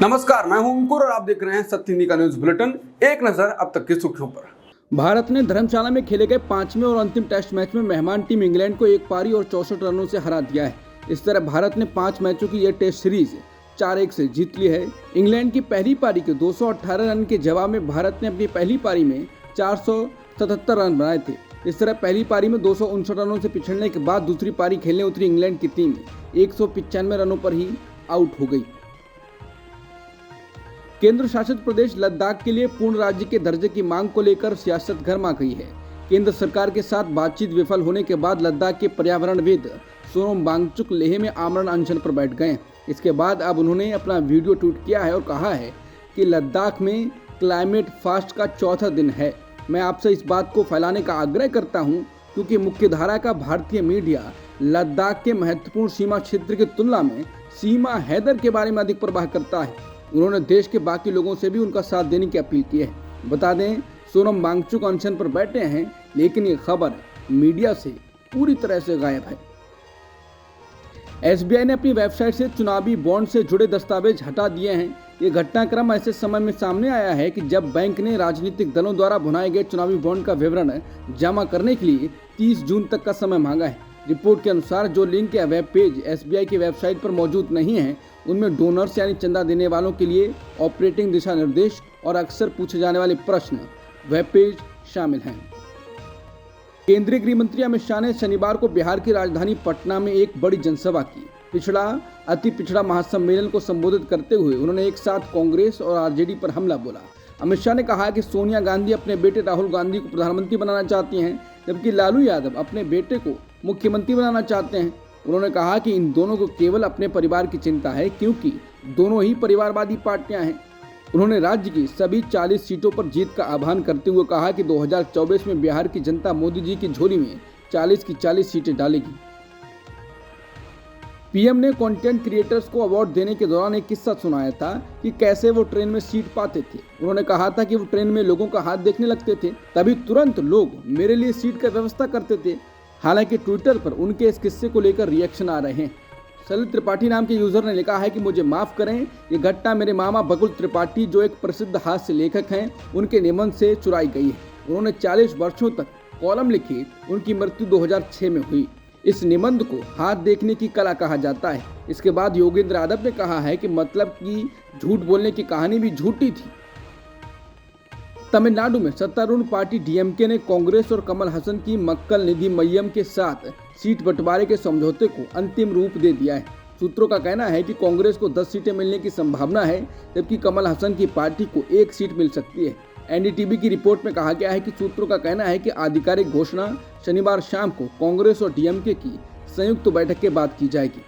नमस्कार, मैं हूं अंकुर और आप देख रहे हैं सत्य हिंदी का न्यूज बुलेटिन। एक नजर अब तक की सुर्खियों पर। भारत ने धर्मशाला में खेले गए 5वें और अंतिम टेस्ट मैच में मेहमान टीम इंग्लैंड को एक पारी और 64 रनों से हरा दिया है। इस तरह भारत ने 5 मैचों की यह टेस्ट सीरीज 4-1 से जीत ली है। इंग्लैंड की पहली पारी के 218 रन के जवाब में भारत ने अपनी पहली पारी में 477 रन बनाए थे। इस तरह पहली पारी में 259 रनों से पिछड़ने के बाद दूसरी पारी खेलने उतरी इंग्लैंड की टीम 195 रनों पर ही आउट हो गई। केंद्र शासित प्रदेश लद्दाख के लिए पूर्ण राज्य के दर्जे की मांग को लेकर सियासत गर्मा गई है। केंद्र सरकार के साथ बातचीत विफल होने के बाद लद्दाख के पर्यावरणविद सोनम वांगचुक लेह में आमरण अनशन पर बैठ गए। इसके बाद अब उन्होंने अपना वीडियो ट्वीट किया है और कहा है कि लद्दाख में क्लाइमेट फास्ट का चौथा दिन है। मैं आपसे इस बात को फैलाने का आग्रह करता हूं क्योंकि मुख्यधारा का भारतीय मीडिया लद्दाख के महत्वपूर्ण सीमा क्षेत्र की तुलना में सीमा हैदर के बारे में अधिक परवाह करता है। उन्होंने देश के बाकी लोगों से भी उनका साथ देने की अपील की है। बता दें, सोनम वांगचुक अनशन पर बैठे हैं, लेकिन ये खबर मीडिया से पूरी तरह से गायब है। एसबीआई ने अपनी वेबसाइट से चुनावी बॉन्ड से जुड़े दस्तावेज हटा दिए हैं। ये घटनाक्रम ऐसे समय में सामने आया है कि जब बैंक ने राजनीतिक दलों द्वारा भुनाए गए चुनावी बॉन्ड का विवरण जमा करने के लिए 30 जून तक का समय मांगा है। रिपोर्ट के अनुसार जो लिंक या वेब पेज एसबीआई की वेबसाइट पर मौजूद नहीं है, उनमें डोनर्स यानी चंदा देने वालों के लिए ऑपरेटिंग दिशा निर्देश और अक्सर पूछे जाने वाले प्रश्न वेब पेज शामिल हैं। केंद्रीय गृह मंत्री अमित शाह ने शनिवार को बिहार की राजधानी पटना में एक बड़ी जनसभा की। अति पिछड़ा महासम्मेलन को संबोधित करते हुए उन्होंने एक साथ कांग्रेस और आरजेडी पर हमला बोला। अमित शाह ने कहा कि सोनिया गांधी अपने बेटे राहुल गांधी को प्रधानमंत्री बनाना चाहती हैं, जबकि लालू यादव अपने बेटे को मुख्यमंत्री बनाना चाहते हैं। उन्होंने कहा कि इन दोनों को केवल अपने परिवार की चिंता है, क्योंकि दोनों ही परिवारवादी पार्टियां हैं। उन्होंने राज्य की सभी 40 सीटों पर जीत का आह्वान करते हुए कहा कि 2024 में बिहार की जनता मोदी जी की झोली में 40 की 40 सीटें डालेगी। पीएम ने कंटेंट क्रिएटर्स को अवार्ड देने के दौरान एक किस्सा सुनाया था कि कैसे वो ट्रेन में सीट पाते थे। उन्होंने कहा था कि वो ट्रेन में लोगों का हाथ देखने लगते थे, तभी तुरंत लोग मेरे लिए सीट का व्यवस्था करते थे। हालांकि ट्विटर पर उनके इस किस्से को लेकर रिएक्शन आ रहे हैं। सलिल त्रिपाठी नाम के यूजर ने लिखा है कि मुझे माफ करें, ये घटना मेरे मामा बकुल त्रिपाठी, जो एक प्रसिद्ध हास्य लेखक हैं, उनके निबंध से चुराई गई है। उन्होंने 40 वर्षों तक कॉलम लिखी। उनकी मृत्यु 2006 में हुई। इस निबंध को हाथ देखने की कला कहा जाता है। इसके बाद योगेंद्र यादव ने कहा है कि मतलब कि झूठ बोलने की कहानी भी झूठी थी। तमिलनाडु में सत्तारूढ़ पार्टी डीएमके ने कांग्रेस और कमल हसन की मक्कल निधि मय्यम के साथ सीट बंटवारे के समझौते को अंतिम रूप दे दिया है। सूत्रों का कहना है कि कांग्रेस को 10 सीटें मिलने की संभावना है, जबकि कमल हसन की पार्टी को 1 सीट मिल सकती है। एनडीटीवी की रिपोर्ट में कहा गया है कि सूत्रों का कहना है कि आधिकारिक घोषणा शनिवार शाम को कांग्रेस और डीएमके की संयुक्त बैठक के बाद की जाएगी।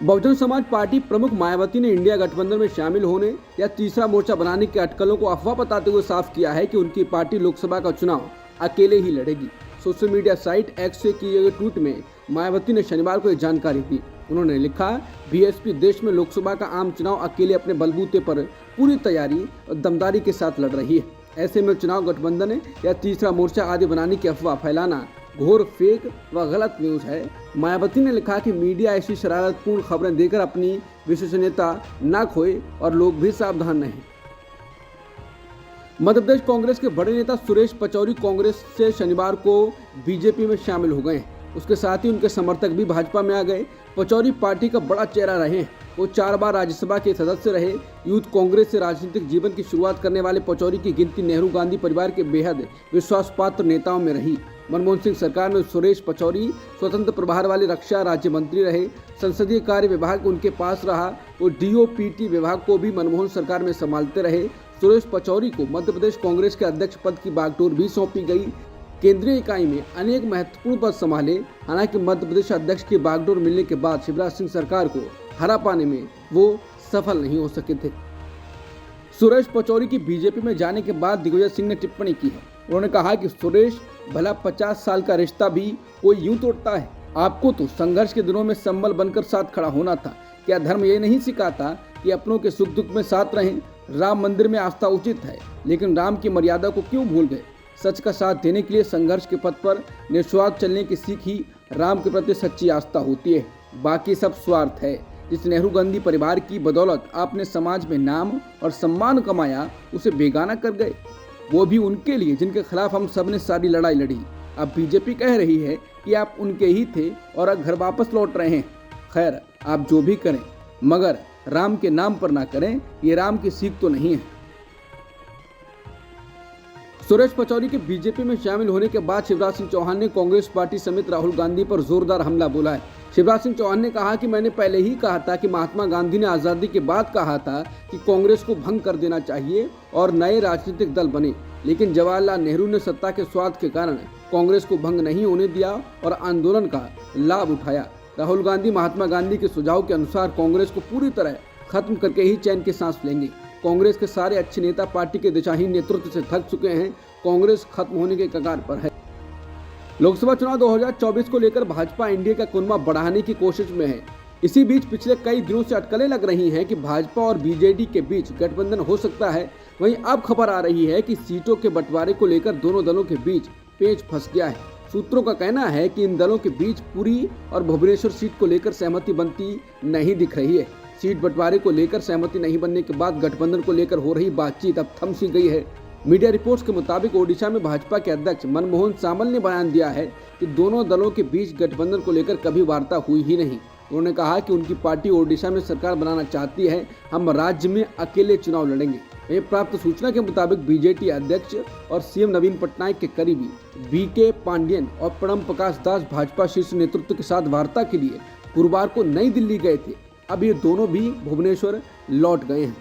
बहुजन समाज पार्टी प्रमुख मायावती ने इंडिया गठबंधन में शामिल होने या तीसरा मोर्चा बनाने के अटकलों को अफवाह बताते हुए साफ किया है कि उनकी पार्टी लोकसभा का चुनाव अकेले ही लड़ेगी। सोशल मीडिया साइट एक्स से किए गए ट्वीट में मायावती ने शनिवार को यह जानकारी दी। उन्होंने लिखा, बीएसपी देश में लोकसभा का आम चुनाव अकेले अपने बलबूते पर पूरी तैयारी और दमदारी के साथ लड़ रही है। ऐसे में चुनाव गठबंधन या तीसरा मोर्चा आदि बनाने की अफवाह फैलाना घोर फेक व गलत न्यूज है। मायावती ने लिखा कि मीडिया ऐसी शरारतपूर्ण खबरें देकर अपनी विश्वसनीयता न खोए और लोग भी सावधान रहें। मध्य प्रदेश कांग्रेस के बड़े नेता सुरेश पचौरी कांग्रेस से शनिवार को बीजेपी में शामिल हो गए। उसके साथ ही उनके समर्थक भी भाजपा में आ गए। पचौरी पार्टी का बड़ा चेहरा रहे। वो 4 बार राज्यसभा के सदस्य रहे। यूथ कांग्रेस से राजनीतिक जीवन की शुरुआत करने वाले पचौरी की गिनती नेहरू गांधी परिवार के बेहद विश्वासपात्र नेताओं में रही। मनमोहन सिंह सरकार में सुरेश पचौरी स्वतंत्र प्रभार वाले रक्षा राज्य मंत्री रहे। संसदीय कार्य विभाग उनके पास रहा। वो डीओपीटी विभाग को भी मनमोहन सरकार में संभालते रहे। सुरेश पचौरी को मध्य प्रदेश कांग्रेस के अध्यक्ष पद की बागडोर भी सौंपी गई। केंद्रीय इकाई में अनेक महत्वपूर्ण पद संभाले। हालांकि मध्य प्रदेश अध्यक्ष की बागडोर मिलने के बाद शिवराज सिंह सरकार को हरा पाने में वो सफल नहीं हो सके थे। सुरेश पचौरी की बीजेपी में जाने के बाद दिग्विजय सिंह ने टिप्पणी की है। उन्होंने कहा कि सुरेश, भला 50 साल का रिश्ता भी कोई यूं तोड़ता है? आपको तो संघर्ष के दिनों में संबल बनकर साथ खड़ा होना था। क्या धर्म ये नहीं सिखाता कि अपनों के सुख दुख में साथ रहें? राम मंदिर में आस्था उचित है, लेकिन राम की मर्यादा को क्यों भूल गए? सच का साथ देने के लिए संघर्ष के पथ पर निस्वार्थ चलने की सीख ही राम के प्रति सच्ची आस्था होती है। बाकी सब स्वार्थ है। जिस नेहरू गांधी परिवार की बदौलत आपने समाज में नाम और सम्मान कमाया, उसे बेगाना कर गए, वो भी उनके लिए जिनके खिलाफ हम सब ने सारी लड़ाई लड़ी। अब बीजेपी कह रही है कि आप उनके ही थे और अब घर वापस लौट रहे हैं। खैर, आप जो भी करें मगर राम के नाम पर ना करें, ये राम की सीख तो नहीं है। सुरेश पचौरी के बीजेपी में शामिल होने के बाद शिवराज सिंह चौहान ने कांग्रेस पार्टी समेत राहुल गांधी पर जोरदार हमला बोला है। शिवराज सिंह चौहान ने कहा कि मैंने पहले ही कहा था कि महात्मा गांधी ने आज़ादी के बाद कहा था कि कांग्रेस को भंग कर देना चाहिए और नए राजनीतिक दल बने, लेकिन जवाहरलाल नेहरू ने सत्ता के स्वार्थ के कारण कांग्रेस को भंग नहीं होने दिया और आंदोलन का लाभ उठाया। राहुल गांधी महात्मा गांधी के सुझाव के अनुसार कांग्रेस को पूरी तरह खत्म करके ही चैन की सांस लेंगे। कांग्रेस के सारे अच्छे नेता पार्टी के दिशाहीन नेतृत्व से थक चुके हैं। कांग्रेस खत्म होने के कगार पर है। लोकसभा चुनाव 2024 को लेकर भाजपा एनडीए का कुनबा बढ़ाने की कोशिश में है। इसी बीच पिछले कई दिनों से अटकलें लग रही हैं कि भाजपा और बीजेडी के बीच गठबंधन हो सकता है। वहीं अब खबर आ रही है कि सीटों के बंटवारे को लेकर दोनों दलों के बीच पेच फंस गया है। सूत्रों का कहना है कि इन दलों के बीच पुरी और भुवनेश्वर सीट को लेकर सहमति बनती नहीं दिख रही है। सीट बंटवारे को लेकर सहमति नहीं बनने के बाद गठबंधन को लेकर हो रही बातचीत अब थम सी गई है। मीडिया रिपोर्ट्स के मुताबिक ओडिशा में भाजपा के अध्यक्ष मनमोहन सामल ने बयान दिया है कि दोनों दलों के बीच गठबंधन को लेकर कभी वार्ता हुई ही नहीं। उन्होंने कहा कि उनकी पार्टी ओडिशा में सरकार बनाना चाहती है, हम राज्य में अकेले चुनाव लड़ेंगे। वहीं प्राप्त सूचना के मुताबिक बीजेपी अध्यक्ष और सीएम नवीन पटनायक के करीबी बीके पांडियन और प्रणब प्रकाश दास भाजपा शीर्ष नेतृत्व के साथ वार्ता के लिए गुरुवार को नई दिल्ली गए थे। अब ये दोनों भी भुवनेश्वर लौट गए हैं।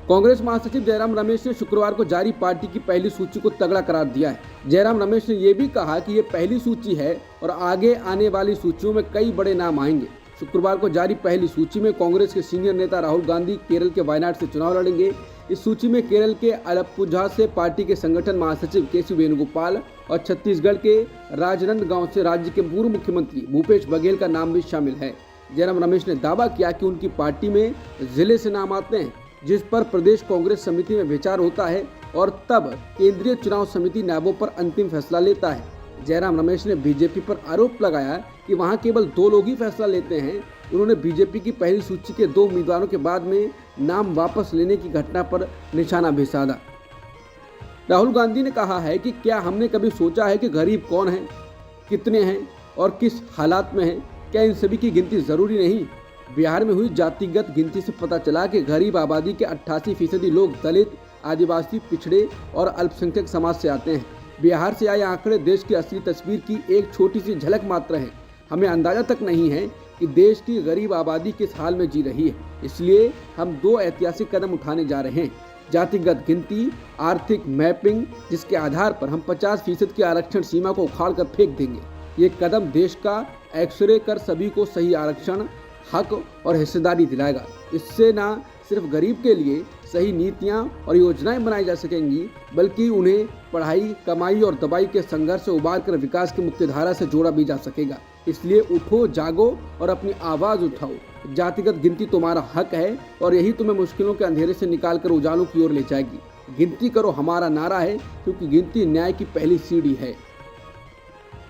कांग्रेस महासचिव जयराम रमेश ने शुक्रवार को जारी पार्टी की पहली सूची को तगड़ा करार दिया है। जयराम रमेश ने यह भी कहा कि ये पहली सूची है और आगे आने वाली सूचियों में कई बड़े नाम आएंगे। शुक्रवार को जारी पहली सूची में कांग्रेस के सीनियर नेता राहुल गांधी केरल के वायनाड से चुनाव लड़ेंगे। इस सूची में केरल के अलप्पुझा से पार्टी के संगठन महासचिव केसी वेणुगोपाल और छत्तीसगढ़ के राजनांदगांव से राज्य के पूर्व मुख्यमंत्री भूपेश बघेल का नाम भी शामिल है। जयराम रमेश ने दावा किया कि उनकी पार्टी में जिले से नाम आते हैं, जिस पर प्रदेश कांग्रेस समिति में विचार होता है और तब केंद्रीय चुनाव समिति नामों पर अंतिम फैसला लेता है। जयराम रमेश ने बीजेपी पर आरोप लगाया कि वहां केवल 2 लोग ही फैसला लेते हैं। उन्होंने बीजेपी की पहली सूची के 2 उम्मीदवारों के बाद में नाम वापस लेने की घटना पर निशाना भी साधा। राहुल गांधी ने कहा है कि क्या हमने कभी सोचा है कि गरीब कौन है, कितने हैं और किस हालात में हैं? क्या इन सभी की गिनती जरूरी नहीं? बिहार में हुई जातिगत गिनती से पता चला कि गरीब आबादी के 88% लोग दलित, आदिवासी, पिछड़े और अल्पसंख्यक समाज से आते हैं। बिहार से आए आंकड़े देश की असली तस्वीर की एक छोटी सी झलक मात्र है। हमें अंदाजा तक नहीं है कि देश की गरीब आबादी किस हाल में जी रही है। इसलिए हम 2 ऐतिहासिक कदम उठाने जा रहे हैं। जातिगत गिनती, आर्थिक मैपिंग, जिसके आधार पर हम 50% की आरक्षण सीमा को उखाड़ कर फेंक देंगे। ये कदम देश का एक्सरे कर सभी को सही आरक्षण, हक और हिस्सेदारी दिलाएगा। इससे न सिर्फ गरीब के लिए सही नीतियां और योजनाएं बनाई जा सकेंगी, बल्कि उन्हें पढ़ाई, कमाई और दबाई के संघर्ष से उबार कर विकास की मुख्य धारा से जोड़ा भी जा सकेगा। इसलिए उठो, जागो और अपनी आवाज़ उठाओ। जातिगत गिनती तुम्हारा हक है और यही तुम्हें मुश्किलों के अंधेरे से निकालकर उजालों की ओर ले जाएगी। गिनती करो हमारा नारा है, क्योंकि गिनती न्याय की पहली सीढ़ी है।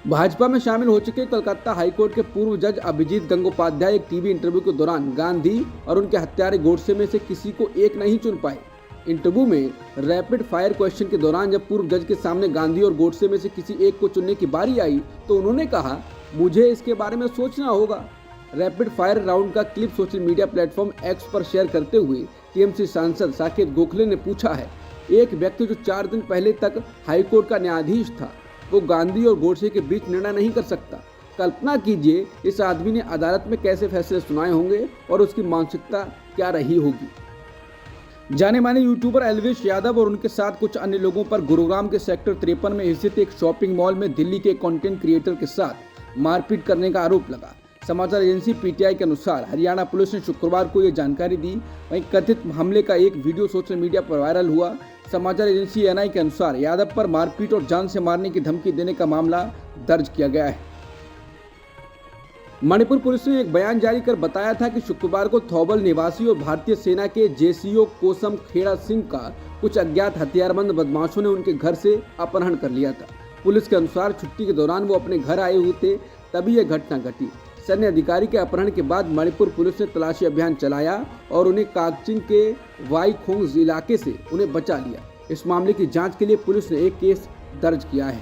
भाजपा में शामिल हो चुके कोलकाता हाईकोर्ट के पूर्व जज अभिजीत गंगोपाध्याय एक टीवी इंटरव्यू के दौरान गांधी और उनके हत्यारे गोडसे में से किसी को एक नहीं चुन पाए। इंटरव्यू में रैपिड फायर क्वेश्चन के दौरान जब पूर्व जज के सामने गांधी और गोडसे में से किसी एक को चुनने की बारी आई तो उन्होंने कहा, मुझे इसके बारे में सोचना होगा। रैपिड फायर राउंड का clip social media platform x पर शेयर करते हुए टीएमसी सांसद साकेत गोखले ने पूछा है, एक व्यक्ति जो 4 दिन पहले तक हाईकोर्ट का न्यायाधीश था, वो गांधी और गोडसे के बीच निर्णय नहीं कर सकता। कल्पना कीजिए इस आदमी ने अदालत में कैसे फैसले सुनाए होंगे और उसकी मानसिकता क्या रही होगी। जाने माने यूट्यूबर एल्विश यादव और उनके साथ कुछ अन्य लोगों पर गुरुग्राम के सेक्टर 53 में स्थित एक शॉपिंग मॉल में दिल्ली के कंटेंट क्रिएटर के साथ मारपीट करने का आरोप लगा। समाचार एजेंसी पीटीआई के अनुसार हरियाणा पुलिस ने शुक्रवार को ये जानकारी दी। वहीं कथित हमले का एक वीडियो सोशल मीडिया पर वायरल हुआ। समाचार एजेंसी एएनआई के अनुसार यादव पर मारपीट और जान से मारने की धमकी देने का मामला दर्ज किया गया है। मणिपुर पुलिस ने एक बयान जारी कर बताया था कि शुक्रवार को थौबल निवासी और भारतीय सेना के जेसीओ कोसम खेड़ा सिंह का कुछ अज्ञात हथियारबंद बदमाशों ने उनके घर से अपहरण कर लिया था। पुलिस के अनुसार छुट्टी के दौरान वो अपने घर आए हुए थे, तभी यह घटना घटी। सैन्य अधिकारी के अपहरण के बाद मणिपुर पुलिस ने तलाशी अभियान चलाया और उन्हें कागचिंग के वाईखोंग इलाके से उन्हें बचा लिया। इस मामले की जांच के लिए पुलिस ने एक केस दर्ज किया है।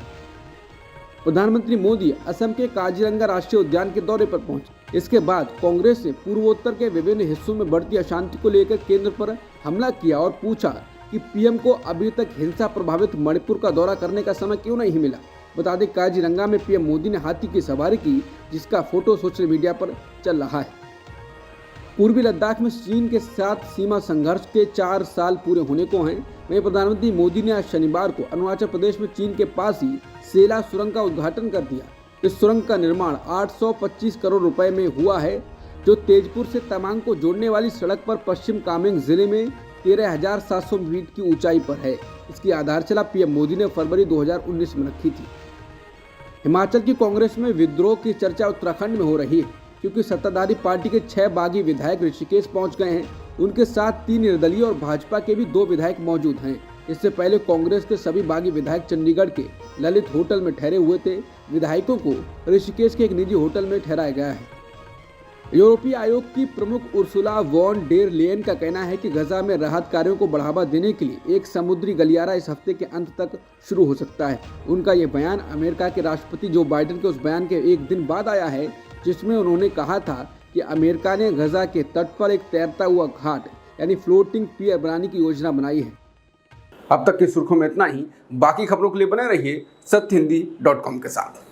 प्रधानमंत्री मोदी असम के काजीरंगा राष्ट्रीय उद्यान के दौरे पर पहुंचे। इसके बाद कांग्रेस ने पूर्वोत्तर के विभिन्न हिस्सों में बढ़ती अशांति को लेकर केंद्र पर हमला किया और पूछा कि पीएम को अभी तक हिंसा प्रभावित मणिपुर का दौरा करने का समय क्यों नहीं मिला। बता दें, काजीरंगा में पीएम मोदी ने हाथी की सवारी की, जिसका फोटो सोशल मीडिया पर चल रहा है। पूर्वी लद्दाख में चीन के साथ सीमा संघर्ष के 4 साल पूरे होने को हैं। वहीं प्रधानमंत्री मोदी ने आज शनिवार को अरुणाचल प्रदेश में चीन के पास ही सेला सुरंग का उद्घाटन कर दिया। इस सुरंग का निर्माण 825 करोड़ रुपए में हुआ है, जो तेजपुर से तवांग को जोड़ने वाली सड़क पर पश्चिम कामेंग जिले में 13,700 फीट की ऊंचाई पर है। इसकी आधारशिला पीएम मोदी ने फरवरी 2019 में रखी थी। हिमाचल की कांग्रेस में विद्रोह की चर्चा उत्तराखंड में हो रही है, क्योंकि सत्ताधारी पार्टी के 6 बागी विधायक ऋषिकेश पहुंच गए हैं। उनके साथ 3 निर्दलीय और भाजपा के भी 2 विधायक मौजूद हैं। इससे पहले कांग्रेस के सभी बागी विधायक चंडीगढ़ के ललित होटल में ठहरे हुए थे। विधायकों को ऋषिकेश के एक निजी होटल में ठहराया गया है। यूरोपीय आयोग की प्रमुख उर्सुला वॉन डेर लेयन का कहना है कि गजा में राहत कार्यों को बढ़ावा देने के लिए एक समुद्री गलियारा इस हफ्ते के अंत तक शुरू हो सकता है। उनका ये बयान अमेरिका के राष्ट्रपति जो बाइडेन के उस बयान के एक दिन बाद आया है, जिसमें उन्होंने कहा था कि अमेरिका ने गजा के तट पर एक तैरता हुआ घाट यानी फ्लोटिंग पियर बनाने की योजना बनाई है। अब तक की सुर्खियों में इतना ही। बाकी खबरों के लिए बने रहिए सत्यहिंदी.com के साथ।